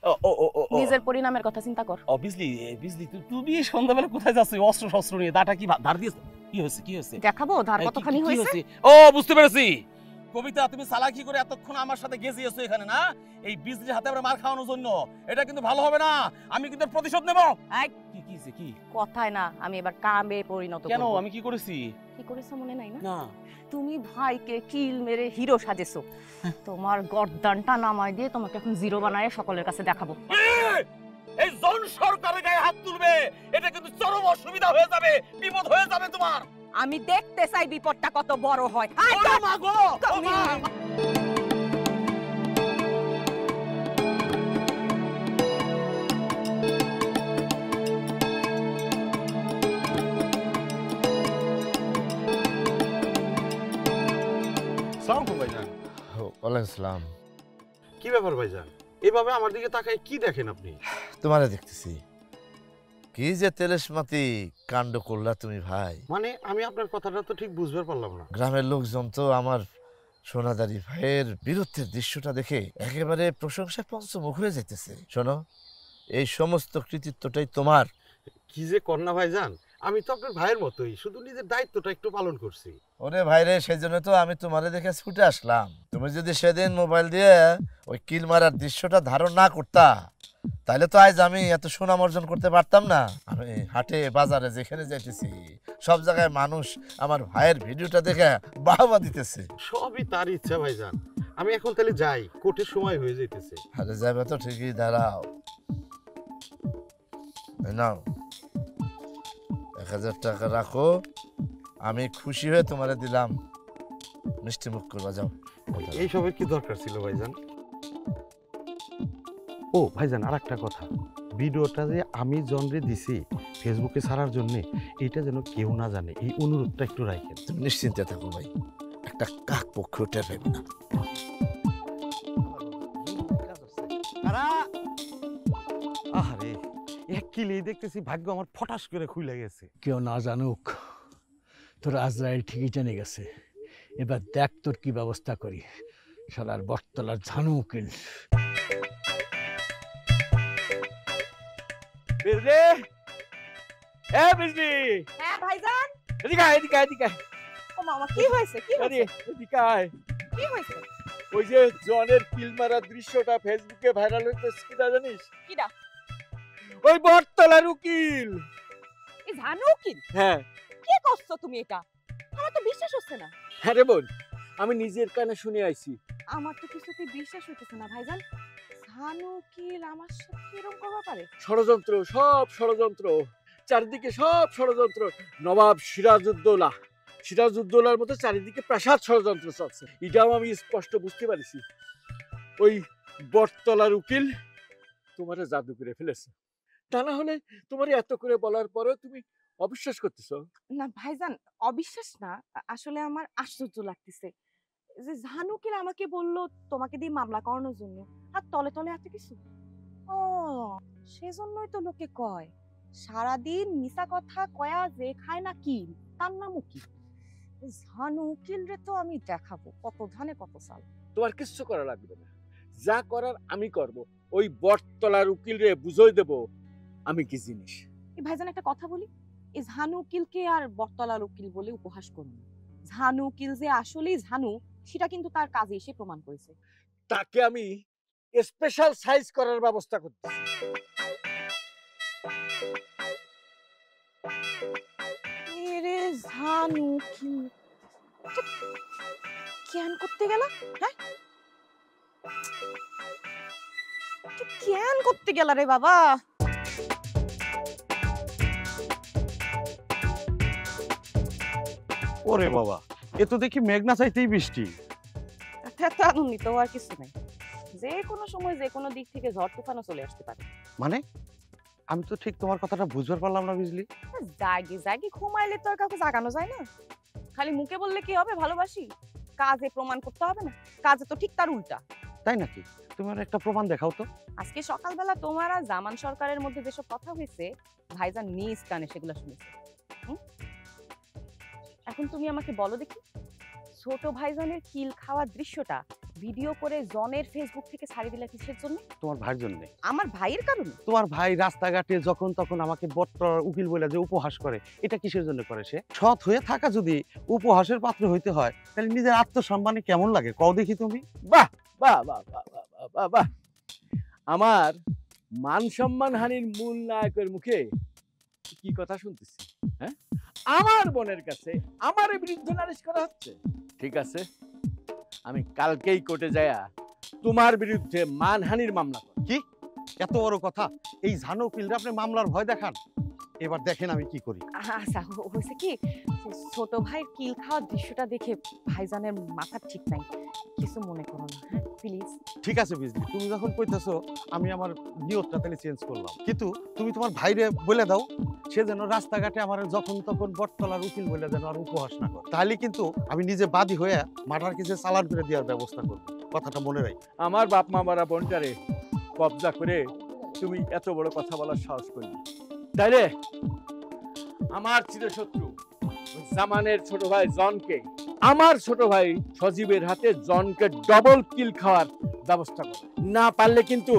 ও নিজের পরিণামের কথা চিন্তা কর। বিজলি তুমি সন্ধ্যাবেলা কোথায় যাচ্ছ অস্ত্র শস্ত্র নিয়ে? দাটা কি ধার দিয়েছ? কি হয়েছে? দেখাবো ধার কতখানি হয়েছে। ও বুঝতে পেরেছি কবিতা, তুমি চালাকি করে এতক্ষণ আমার সাথে গেছিয়েছো এখানে না, এই বিজলির হাতে আমরা মার খাওয়ানোর জন্য। এটা কিন্তু ভালো হবে না, আমি কিন্তু প্রতিশোধ নেব। কি কথায় না, আমি এবার কামে পরিণত করব। কেন? আমি কি করেছি? কি করেছো মনে নাই না? না, তুমি ভাইকে কিল মেরে হিরো সাজেছো। তোমার গর্দানটা নামাই দিয়ে তোমাকে এখন জিরো বানায় সকলের কাছে দেখাবো। এই জন সরকারের গায়ে হাত তুলবে, এটা কিন্তু চরম অসুবিধা হয়ে যাবে, বিপদ হয়ে যাবে তোমার। আমি দেখতে চাই বিপদটা কত বড় হয়। ও মা গো, ও মা। ওয়ালাইকুম আসসালাম। কি ব্যাপার ভাইজান, এভাবে আমার দিকে তাকায় কি দেখেন আপনি? তোমারে দেখতেছি, কি যে তেলেশমাতি কাণ্ড করলা তুমি ভাই। মানে আমি আপনার কথাটা তো ঠিক বুঝতে পারলাম না। গ্রামের লোকজন তো আমার সোনাদারি ভাইয়ের বীরত্বের দৃশ্যটা দেখে একেবারে প্রশংসায় পঞ্চমুখ হয়ে যাইতেছে। শোনো, এই সমস্ত কৃতিত্বটাই তোমার। কি যে কন্যা ভাইজান, আমি তো আপনার ভাইয়ের মতোই, শুধু নিজের দায়িত্বটা একটু পালন করছি। ওরে ভাইরে, সেই জন্য তো আমি তোমারে দেখে ছুটে আসলাম। তুমি যদি সেদিন মোবাইল দিয়ে ওই কিল মারার দৃশ্যটা ধারণ না করতা, তাহলে তো আজ আমি এত সুনাম অর্জন করতে পারতাম না। আমি হাটে বাজারে যেখানে যাইতেছি সব জায়গায় মানুষ আমার ভাইয়ের ভিডিওটা দেখে বাহবা দিতেছে। সবই তার ইচ্ছা ভাইজান। আমি এখন তাহলে যাই, কোর্টের সময় হয়ে যাইতেছে। আরে যাবে তো ঠিকই, দাঁড়াও। নাও 1000 টাকা রাখো, আমি খুশি হয়ে তোমারে দিলাম, মিষ্টি মুখ করবা। যাও। এইসবের কি দরকার ছিল ভাইজান? ও ভাইজান, আর একটা কথা, ভিডিওটা যে আমি জনরে দিছি ফেসবুকে ছাড়ার জন্য, এটা যেন কেউ না জানে, এই অনুরোধটা একটু রাখেন। তুমি নিশ্চিন্তে থাকো ভাই, একটা কাক পক্ষ টের পাবে না। আরে এক কিলেই দেখতেছি ভাগ্য আমার ফটাস করে খুলে গেছে। কেউ না জানুক, তোর আজরাইল ঠিকই জেনে গেছে। এবার দেখ তোর কি ব্যবস্থা করি। শালার বটতলার ঝানু উকিল। বিজলি, এ বিজলি, হ্যাঁ ভাইজান। এদিকে আয়, এদিকে আয়, এদিকে আয়। ও মামা, কি হয়েছে? কি হয়েছে? এদিকে আয়। কি হয়েছে? ওই যে জনের কিল মারার দৃশ্যটা ফেসবুকে ভাইরাল হইতেছে, কিটা জানিস? কিডা? ওই বটতলার উকিল। এই জানো উকিল? হ্যাঁ। কি করছো তুমি এটা? আমার তো বিশ্বাস হচ্ছে না। হ্যাঁ রে বোন, আমি নিজের কানে শুনে আইছি। আমার তো কিছুতেই বিশ্বাস হইতেছে না ভাইজান। জানো উকিল আমার সাথে এরকম করতে পারে? ষড়যন্ত্র, সব ষড়যন্ত্র, চারিদিকে সব ষড়যন্ত্র। নবাব সিরাজউদ্দৌলার মতো চারিদিকে প্রাসাদ ষড়যন্ত্র চলছে, এটাও আমি স্পষ্ট বুঝতে পারছি। ওই বটতলার উকিল তোমার জাদু করে ফেলেছে। তা না হলে তোমার এত করে বলার পরেও তুমি অবিশ্বাস করতেছো? না ভাইজান, অবিশ্বাস না, আসলে আমার আশ্চর্য লাগতেছে যে জানো উকিল আমাকে বললো তোমাকে দিয়ে মামলা করানোর জন্য, আর তলে তলে এত কিছু। ও, সেজন্যই তো লোকে কয় সারাদিন মিছা কথা কয়া যে খায় না কিল, তার নাম উকিল। জানো উকিল রে তো আমি দেখাবো কত ধানে কত চাল। তোমার কিচ্ছু করা লাগবে না, যা করার আমি করব। ওই বটতলার উকিল রে বুঝাই দেব আমি কি জিনিস। এই ভাইজান একটা কথা বলি, এই ঝানু উকিলকে আর বটতলার উকিল বলে উপহাস করুন। ঝানু উকিল যে আসলেই ঝানু, সেটা কিন্তু তার কাজে এসে প্রমাণ করেছে। তাকে আমি স্পেশাল সাইজ করার ব্যবস্থা করতেছি। এরে ঝানু উকিল কেন করতে গেল? হ্যাঁ, কেন করতে গেল রে বাবা? ওরে বাবা, এ তো দেখি মেঘনা চাইতেই বৃষ্টি। এত আনন্দিত আর কিছু নাই, যে কোনো সময় যে কোনো দিক থেকে ঝড় তুফানও চলে আসতে পারে। মানে আমি তো ঠিক তোমার কথাটা বুঝতে পারলাম না বিজলি। জাগি জাগি ঘুমাইলে তো আর কাউকে জাগানো যায় না। খালি মুখে বললে কি হবে ভালোবাসি, কাজে প্রমাণ করতে হবে না? কাজে তো ঠিক তার উল্টা। তাই নাকি? তোমার একটা প্রমাণ দেখাও তো। আজকে সকালবেলা তোমার আর জামান সরকারের মধ্যে যেসব কথা হয়েছে, ভাইজান নিজ কানে সেগুলো শুনেছে। এখন তুমি আমাকে বলো দেখি, ছোট ভাইজানের কিল খাওয়ার দৃশ্যটা ভিডিও করে জনের ফেসবুক থেকে ছাড়িয়ে দিলা কিসের জন্য? তোমার ভাইয়ের জন্য। আমার ভাইয়ের কারণে? তোমার ভাই রাস্তাঘাটে যখন তখন আমাকে বটতলার উকিল বলে যে উপহাস করে, এটা কিসের জন্য করে? সে সৎ হয়ে থাকা যদি উপহাসের পাত্র হইতে হয়, তাহলে নিজের আত্মসম্মানে কেমন লাগে কও দেখি তুমি। বাহ বাহ বাহ বাহ বাহ বাহ বাহ। আমার মান সম্মান হানির মূল নায়কের মুখে কি কথা শুনতেছি? হ্যাঁ, আমার বোনের কাছে আমার বিরুদ্ধে নালিশ করা হচ্ছে। ঠিক আছে, আমি কালকেই কোর্টে যায়া তোমার বিরুদ্ধে মানহানির মামলা করব। কি এত বড় কথা? এই ঝানু উকিলরা আপনি মামলার ভয় দেখান? এবার দেখেন আমি কি করি। আচ্ছা, হয়েছে কি, ছোট ভাইয়ের কিল খাওয়ার দৃশ্যটা দেখে ভাইজানের মাথা ঠিক নাই, কিছু মনে করো না, হ্যাঁ প্লিজ। ঠিক আছে বিজলি, তুমি যখন কইতেছো আমি আমার নিয়তটা তাহলে চেঞ্জ করলাম, কিন্তু তুমি তোমার ভাইরে বলে দাও সে যেন রাস্তাঘাটে আমার যখন তখন বটতলার উকিল বলে যেন আর উপহাস না করে। তাহলে কিন্তু আমি নিজে বাদী হয়ে মার্ডার কেসে চালান করে দেওয়ার ব্যবস্থা করবো। কথাটা মনে রাখ। আমার বাপ মা মারা বোনটারে কবজা করে তুমি এত বড় কথা বলার সাহস করলে, তাইলে আমার চিরশত্রু জামানের ছোট ভাই জনকে, আমার ছোট ভাই সজীবের হাতে জনকে ডবল কিল খাওয়ার ব্যবস্থা করো। না পারলে কিন্তু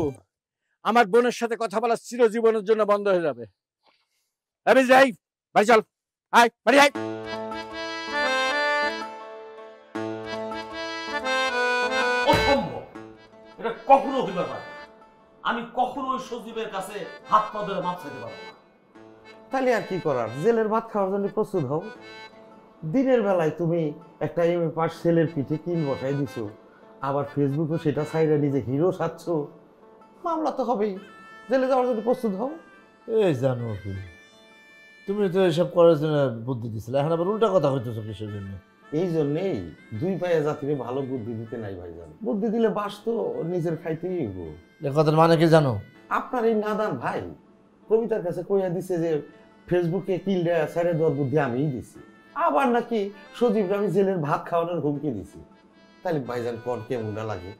আমার বোনের সাথে কথা বলা চিরজীবনের জন্য বন্ধ হয়ে যাবে। আমি যাই, বাড়ি চল, আয় বাড়ি আয়। অসম্ভব, এটা কখনো হইতে পারে না। আমি কখনো ওই সজীবের কাছে হাত পা ধরে মাপ চাইতে পারবো না। তাহলে আর কি করার, জেলের ভাত খাওয়ার জন্য প্রস্তুত হও। দিনের বেলায় তুমি একটা এমএ পাস ছেলের পিঠে কিল বসাই দিছো, আবার ফেসবুকে সেটা সাইডে নিজে হিরো সাজছ, মামলা তো হবেই। জেলে যাওয়ার জন্য প্রস্তুত হও। এই জানো কি, তুমি তো এসব করার জন্য বুদ্ধি দিছিলে, এখন আবার উল্টা কথা হইতেছো কিসের জন্য? এই জন্যেই দুই পায়ে জাতিরে ভালো বুদ্ধি দিতে নাই ভাইজান। বুদ্ধি দিলে বাস তো নিজের খাইতেই হইব। এ কথার মানে কি জানো? আপনার এই নাদান ভাই কবিতার কাছে কইয়া দিছে যে ফেসবুকে কিল দেয়া ছেড়ে দেওয়ার বুদ্ধি আমিই দিছি, আবার নাকি সজীব আমি জেলের ভাত খাওয়ানোর হুমকি দিছি। তাহলে ভাইজান কোন কেমনটা লাগে?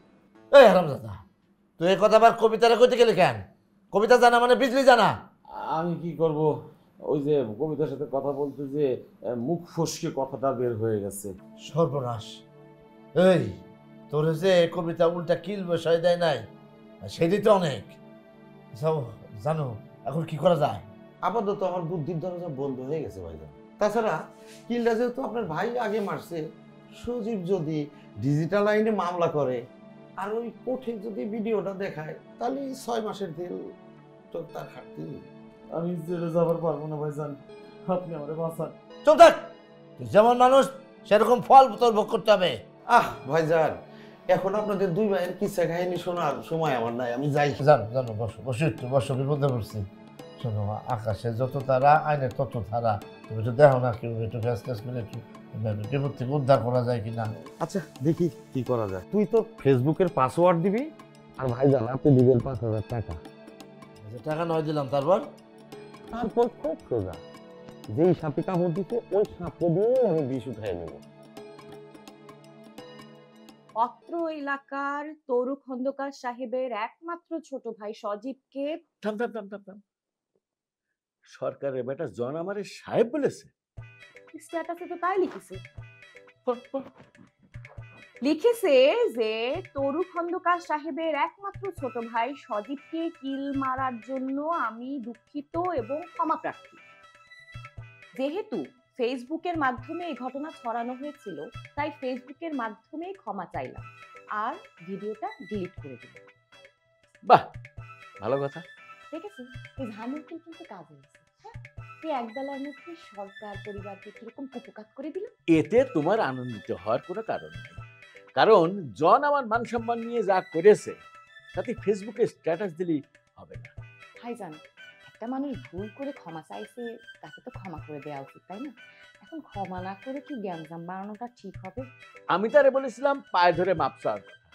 এই হারামজাদা, তুই এই কথা আবার কবিতারে কইতে গেলে কেন? কবিতা জানা মানে বিজলি জানা। আমি কি করব, ওই যে কবিতার সাথে কথা বলতে যে মুখ ফসকে কথাটা বের হয়ে গেছে। সর্বনাশ! এই তোর যে কবিতা উল্টা কিল বসাই দেয় নাই, সেটাই তো অনেক। জানো এখন কি করা যায়? আপাতত আমার বুদ্ধির দরজা বন্ধ হয়ে গেছে ভাইজান। তাছাড়া কিলটা যেহেতু আপনার ভাই আগে মারছে, সজীব যদি ডিজিটাল আইনে মামলা করে আর ওই কোর্টে যদি ভিডিওটা দেখায়, তাহলে 6 মাসের তেল তো তার খাটতেই। আমি জেলে যাবার পারবো না ভাইজান, আপনি আমারে বাঁচান। চুপ থাক, তুই যেমন মানুষ সেরকম ফল তোর ভোগ করতে হবে। ভাইজান, এখন আপনাদের দুই ভাইয়ের কিসা কাহিনী শোনার সময় আমার নাই, আমি যাই। জানো জানো, বসো বসো একটু বসো, বিপদে পড়ছি। শোনো, আকাশে যত তারা আইনে তত তারা, তুমি একটু দেখো না কেউ একটু ফ্যাস ফ্যাস করে একটু বিপদ থেকে উদ্ধার করা যায় কিনা। আচ্ছা দেখি কি করা যায়। তুই তো ফেসবুকের পাসওয়ার্ড দিবি, আর ভাইজান আপনি দিবেন 5,000 টাকা। টাকা নয় দিলাম, তারপর খুব সোজা, যেই সাপে কামড় দিতে ওই সাপে দিয়ে আমি বিষ উঠাই নেব। অত্র এলাকার তরু খন্দকার সাহেবের একমাত্র ছোট ভাই সজীবকে থাম থাম থাম থাম থাম। সরকারের বেটা জন আমারে সাহেব বলেছে? স্ট্যাটাসে তো তাই লিখেছে। লিখেছে যে তরু খন্দকার সাহেবের একমাত্র ছোট ভাই সজীবকে কিল মারার জন্য আমি দুঃখিত এবং ক্ষমা প্রার্থী। যেহেতু ফেসবুকের মাধ্যমে এই ঘটনা ছড়ানো হয়েছিল, তাই ফেসবুকের মাধ্যমে ক্ষমা চাইলাম আর ভিডিওটা ডিলিট করে দিলাম। বাহ, ভালো কথা। দেখেছো, এই ঝামেলা কিন্তু কাজ হয়েছে। হ্যাঁ, এই একবেলার মধ্যে সরকার পরিবারকে কিরকম কুপকাত করে দিল। এতে তোমার আনন্দিত হওয়ার কোনো কারণ নেই, কারণ জন আমার মান সম্মান নিয়ে যা করেছে তাতে ফেসবুকে স্ট্যাটাস দিলেই হবে না। ভাইজান, একটা মানুষ ভুল করে ক্ষমা চাইছে, তাকে তো ক্ষমা করে দেওয়া উচিত, তাই না? এখন ক্ষমা না করে কি জ্ঞানজাম বাড়ানোটা ঠিক হবে? আমি তারে বলেছিলাম পায়ে ধরে মাপ চাওয়ার কথা,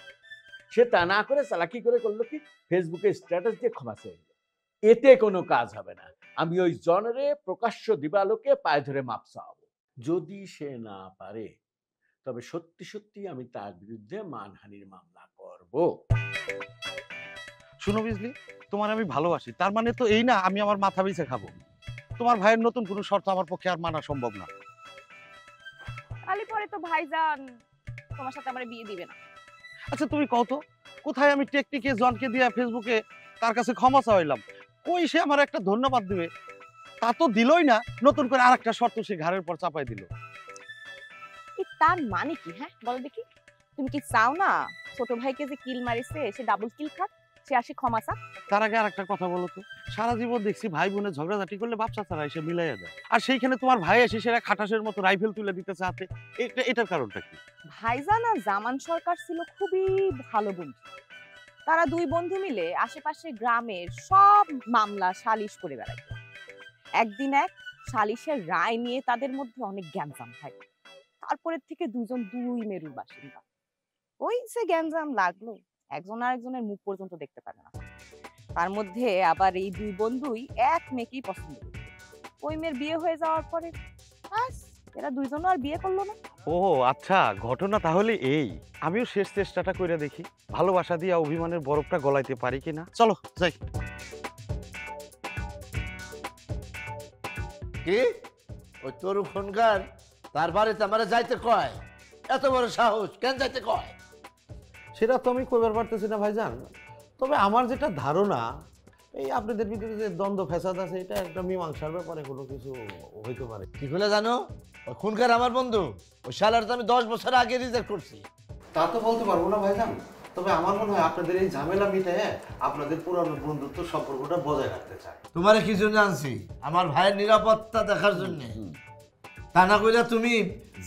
সে তা না করে চালাকি করে করলো কি ফেসবুকে স্ট্যাটাস দিয়ে ক্ষমা চাইল। এতে কোনো কাজ হবে না। আমি ওই জনরে প্রকাশ্য দিবালোকে পায়ে ধরে মাপ চাওয়াবো। যদি সে না পারে তবে সত্যি সত্যি আমি তার বিরুদ্ধে মানহানির মামলা করব। শুনো বিজলি, তোমার আমি ভালোবাসি, তার মানে তো এই না আমি আমার মাথা বেঁচে খাবো। তোমার ভাইয়ের নতুন কোনো শর্ত আমার পক্ষে আর মানা সম্ভব না। খালি পরে তো ভাইজান তোমার সাথে আমার বিয়ে দিবে না। আচ্ছা তুমি কও তো, কোথায় আমি টেকনিকে জনকে দিয়ে ফেসবুকে তার কাছে ক্ষমা চাইলাম, কই সে আমার একটা ধন্যবাদ দিবে? তা তো দিলই না, নতুন করে আরেকটা শর্ত সে ঘাড়ের পর চাপাই দিল। তার মানে কি? হ্যাঁ বলো দেখি, তুমি কি চাও না ছোট ভাইকে যে কিল মারিছে সে ডাবল কিল খাক, সে আসে ক্ষমা চাক? তার আগে আরেকটা কথা বলো তো, সারা জীবন দেখছি ভাই বোনের ঝগড়াঝাটি করলে বাপসা ছাড়া এসে মিলাইয়া দেয়, আর সেইখানে তোমার ভাই এসে সেরা খাটাসের মতো রাইফেল তুলে দিতে চাতে, এটার কারণটা কি? ভাইজান আর জামান সরকার ছিল খুবই ভালো বন্ধু। তারা দুই বন্ধু মিলে আশেপাশে গ্রামের সব মামলা সালিশ করে বেড়াইত। একদিন এক সালিশের রায় নিয়ে তাদের মধ্যে অনেক গ্যাঞ্জাম হয়। তারপরের থেকে দুজন দুই মেরুর বাসিন্দা। ওই যে গ্যাঞ্জাম লাগলো, একজন আরেকজনের মুখ পর্যন্ত দেখতে পারে না। তার মধ্যে আবার এই দুই বন্ধুই এক মেয়েকেই পছন্দ করে। ওই মেয়ের বিয়ে হয়ে যাওয়ার পরে এরা দুইজনও আর বিয়ে করলো না। ও আচ্ছা, ঘটনা তাহলে এই। আমিও শেষ চেষ্টাটা করে দেখি, ভালোবাসা দিয়ে অভিমানের বরফটা গলাইতে পারি কিনা। চলো যাই। কি ওই তরু খনকার তার বাড়িতে আমার যাইতে কয়? এত বড় সাহস, কেন যাইতে কয়? সেটা তো আমি কইবার পারতেছি না ভাইজান, তবে আমার যেটা ধারণা এই আপনাদের ভিতরে যে দ্বন্দ্ব ফ্যাসাদ আছে এটা একটা মীমাংসার ব্যাপারে কোনো কিছু হইতে পারে। কি করে জানো? ওই খুনকার আমার বন্ধু, ওই শালার তো আমি 10 বছর আগে রিজেক্ট করছি। তা তো বলতে পারবো না ভাইজান, তবে আমার মনে হয় আপনাদের এই ঝামেলা মিটায়ে আপনাদের পুরানো বন্ধুত্ব সম্পর্কটা বজায় রাখতে চায়। তোমারে কি জন্য আনছি? আমার ভাইয়ের নিরাপত্তা দেখার জন্য। তা না কইরা তুমি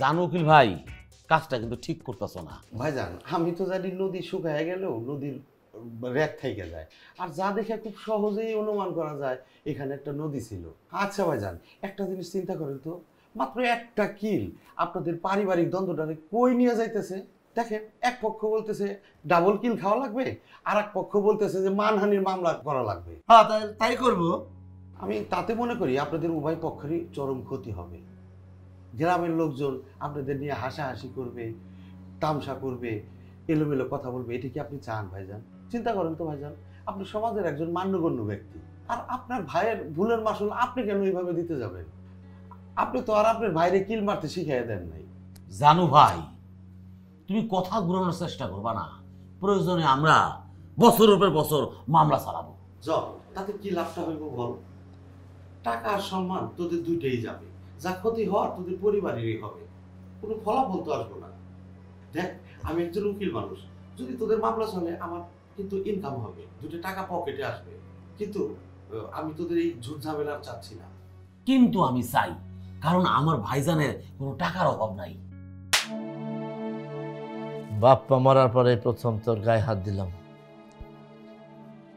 জানো উকিল ভাই, কাজটা কিন্তু ঠিক করতেছ না। ভাইজান আমি তো জানি নদী শুকায় গেলেও নদীর রেখ থেকে যায়, আর যা দেখে খুব সহজেই অনুমান করা যায় এখানে একটা নদী ছিল। আচ্ছা ভাইজান, একটা জিনিস চিন্তা করেন তো, মাত্র একটা কিল আপনাদের পারিবারিক দ্বন্দ্বটাকে কই নিয়ে যাইতেছে। দেখেন, এক পক্ষ বলতেছে ডাবল কিল খাওয়া লাগবে, আর এক পক্ষ বলতেছে যে মানহানির মামলা করা লাগবে। হ্যাঁ তাই করবো। আমি তাতে মনে করি আপনাদের উভয় পক্ষেরই চরম ক্ষতি হবে। গ্রামের লোকজন আপনাদের নিয়ে হাসাহাসি করবে, তামসা করবে, এলোমেলো কথা বলবে। এটা কি আপনি চান ভাইজান? চিন্তা করেন তো ভাইজান, আপনি সমাজের একজন মান্যগণ্য ব্যক্তি, আর আপনার ভাইয়ের ভুলের মাসুল আপনি কেন এইভাবে দিতে যাবেন? আপনি তো আর আপনার ভাইরে কিল মারতে শিখাই দেন নাই। জানো ভাই, তুমি কথা ঘুরানোর চেষ্টা করবা না। প্রয়োজনে আমরা বছরের পর বছর মামলা চালাবো। চল, তাতে কি লাভটা হইব বল? টাকা আর সম্মান তোদের দুইটাই যাবে, যা ক্ষতি হওয়ার তোদের পরিবারেরই হবে, কোনো ফলাফল তো আসবো না। দেখ, আমি একজন উকিল মানুষ, যদি তোদের মামলা চলে আমার কিন্তু ইনকাম হবে, দুটো টাকা পকেটে আসবে, কিন্তু আমি তোদের এই ঝুট ঝামেলা চাচ্ছি না। কিন্তু আমি চাই, কারণ আমার ভাইজানের কোনো টাকার অভাব নাই। বাপ্পা মরার পরে প্রথম তোর গায়ে হাত দিলাম।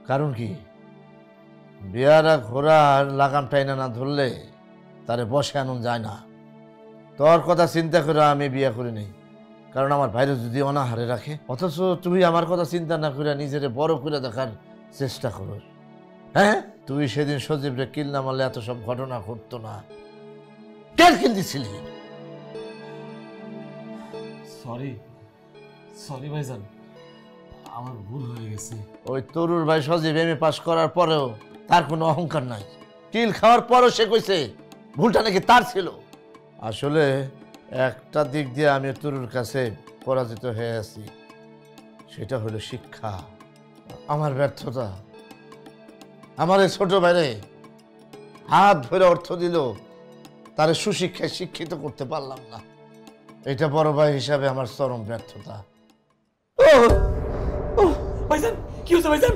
কারণ কি? বিয়ারা ঘোড়ার লাগাম টাইনা না ধরলে তারে বসে আনুন যায় না। তোর কথা চিন্তা করে আমি বিয়ে করি নাই, কারণ আমার ভাইরে যদি অনাহারে রাখে, অথচ তুই আমার কথা চিন্তা না করে নিজেরে বড় করে দেখার চেষ্টা করো। হ্যাঁ, তুই সেদিন সজীবরে কিল না মারলে এত সব ঘটনা ঘটতো না। কেন কিল দিছিলি? সরি ভাইজান, আমার ভুল হয়ে গেছে। ওই তরুর ভাই সজীব এমএ পাস করার পরেও তার কোনো অহংকার নাই। কিল খাওয়ার পরও সে কইছে ভুলটা নাকি তার ছিল। আসলে একটা দিক দিয়ে আমি তরুর কাছে পরাজিত হয়ে আছি, সেটা হলো শিক্ষা। আমার ব্যর্থতা, আমার এই ছোট ভাইরে হাত ধরে অর্থ দিল, তারে সুশিক্ষায় শিক্ষিত করতে পারলাম না। এটা বড় ভাই হিসাবে আমার চরম ব্যর্থতা। ভাইজান কি হয়েছে? ভাইজান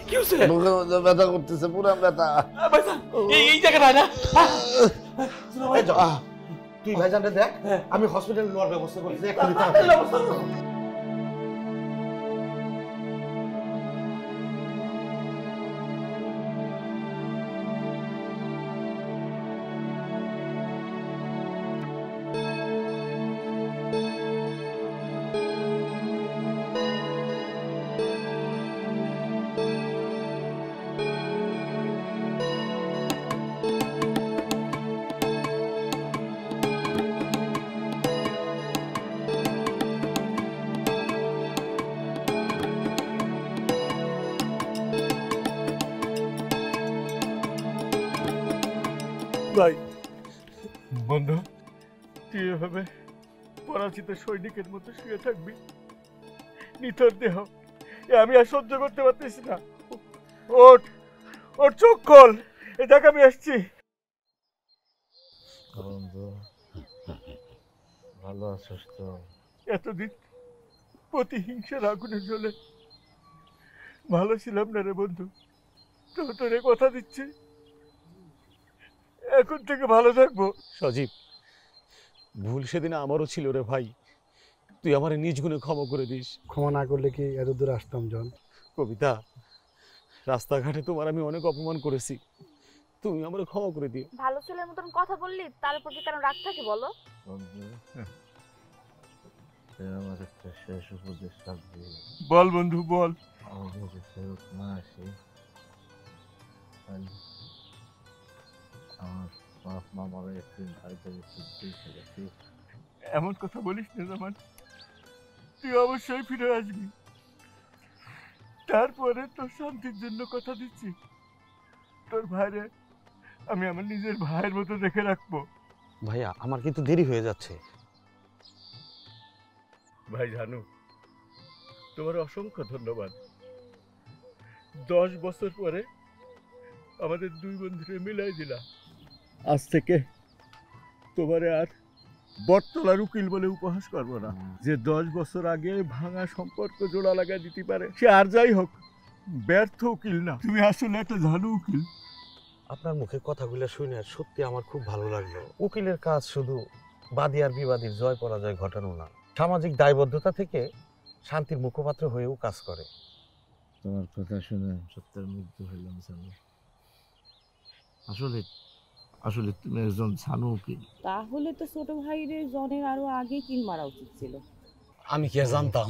কি হয়েছে? বুকের মধ্যে ব্যথা করতেছে, পুরা ব্যথা। ভাইজান এই জায়গাটায় না। তুই ভাইজানটা দেখ, আমি হসপিটালে নেওয়ার ব্যবস্থা করছি। ভাই বন্ধু, তুই এভাবে পরাজিত সৈনিকের মতো শুয়ে থাকবি? নিথর দেহ আমি আর সহ্য করতে পারতেছি না। ওঠ ওর চোখ খোল, এ দেখ আমি আসছি। বন্ধু ভালো আছিস তো? এতদিন প্রতিহিংসার আগুনে জ্বলে ভালো ছিলাম না রে বন্ধু। তোরে কথা দিচ্ছি, এখন থেকে ভালো থাকবো। সজীব, ভুল সেদিন আমারও ছিল রে ভাই, তুই আমার নিজ গুণে ক্ষমা করে দিস। ক্ষমা না করলে কি এত দূর আসতাম জন? কবিতা, রাস্তাঘাটে তোমার আমি অনেক অপমান করেছি, তুমি আমার ক্ষমা করে দিও। ভালো ছেলের মতন কথা বললি, তার উপর কি কারণ রাগ থাকে বলো? আমার একটা শেষ উপদেশ থাকবে। বল বন্ধু বল। আমাদের ফেরত না আসে, আমার বাপ মা মারা গেছে, ভাই গেছে, গেছে। এমন কথা বলিস না জামান, তুই অবশ্যই ফিরে আসবি। তারপরে তোর শান্তির জন্য কথা দিচ্ছি, তোর ভাইরে আমি আমার নিজের ভাইয়ের মতো দেখে রাখবো। ভাইয়া আমার কিন্তু দেরি হয়ে যাচ্ছে। ভাই জানু, তোমার অসংখ্য ধন্যবাদ। 10 বছর পরে আমাদের দুই বন্ধুরে মিলাই দিলা। আজ থেকে তোমারে আর বটতলার উকিল বলে উপহাস করবো না। যে 10 বছর আগে ভাঙা সম্পর্ক জোড়া লাগা দিতে পারে, সে আর যাই হোক ব্যর্থ উকিল না। তুমি আসলে একটা ঝানু উকিল। আপনার মুখে কথাগুলো শুনে সত্যি আমার খুব ভালো লাগলো। উকিলের কাজ শুধু বাদী আর বিবাদীর জয় পরাজয় ঘটানো না, সামাজিক দায়বদ্ধতা থেকে শান্তির মুখপাত্র হয়েও কাজ করে। তোমার কথা শুনে সত্যের মুগ্ধ হইলাম জানু। আসলে আসলে তুমি একজন জানু উকিল। তাহলে তো ছোট ভাইরে জনের আরো আগে কিল মারা উচিত ছিল। আমি কি আর জানতাম।